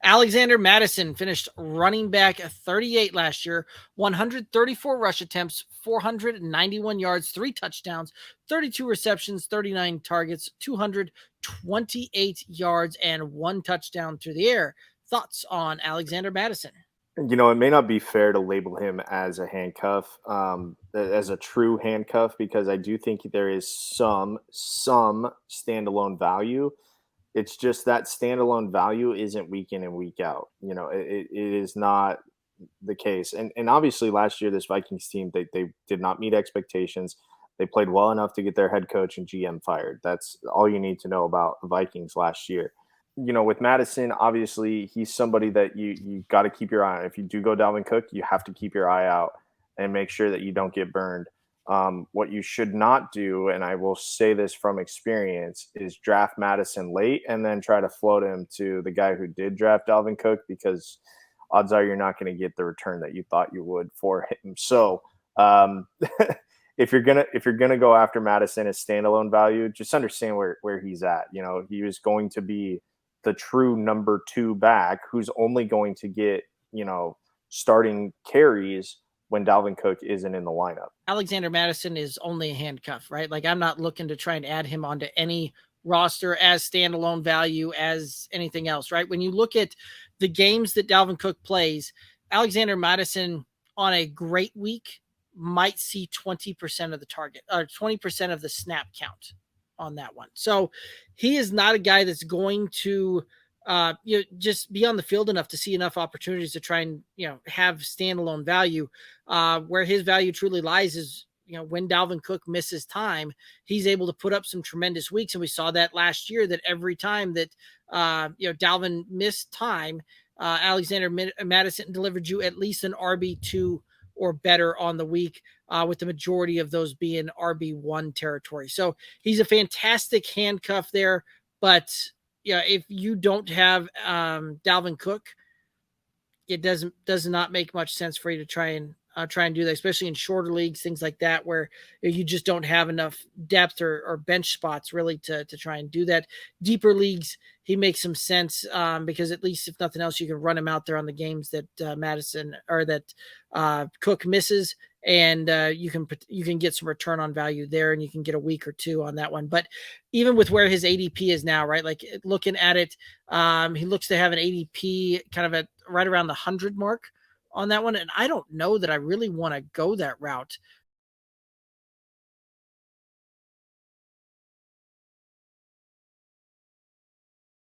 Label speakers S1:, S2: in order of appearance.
S1: Alexander Mattison finished running back 38 last year, 134 rush attempts, 491 yards, 3 touchdowns, 32 receptions, 39 targets, 228 yards, and 1 touchdown through the air. Thoughts on Alexander Mattison?
S2: It may not be fair to label him as a handcuff, as a true handcuff, because I do think there is some standalone value. It's just that standalone value isn't week in and week out. It is not the case. And obviously last year this Vikings team they did not meet expectations. They played well enough to get their head coach and GM fired. That's all you need to know about the Vikings last year. With Mattison, obviously he's somebody that you got to keep your eye on. If you do go Dalvin Cook, you have to keep your eye out and make sure that you don't get burned. What you should not do, and I will say this from experience, is draft Mattison late and then try to float him to the guy who did draft Dalvin Cook, because odds are you're not going to get the return that you thought you would for him. So if you're gonna go after Madison as standalone value, just understand where he's at. He was going to be the true number 2 back who's only going to get starting carries when Dalvin Cook isn't in the lineup.
S1: Alexander Mattison is only a handcuff, right? Like, I'm not looking to try and add him onto any roster as standalone value as anything else, right? When you look at the games that Dalvin Cook plays, Alexander Mattison on a great week might see 20% of the target or 20% of the snap count on that one. So he is not a guy that's going to just be on the field enough to see enough opportunities to try and, have standalone value. Where his value truly lies is, when Dalvin Cook misses time, he's able to put up some tremendous weeks. And we saw that last year, that every time that, Dalvin missed time, Alexander Mattison delivered you at least an RB2 or better on the week, with the majority of those being RB1 territory. So he's a fantastic handcuff there. But if you don't have Dalvin Cook, it does not make much sense for you to try and do that, especially in shorter leagues, things like that, where you just don't have enough depth or bench spots really to try and do that. Deeper leagues, he makes some sense, because at least if nothing else, you can run him out there on the games that Madison or that Cook misses, and you can get some return on value there, and you can get a week or two on that one. But even with where his ADP is now, right, like looking at it, he looks to have an ADP kind of at right around the 100 mark on that one. And I don't know that I really want to go that route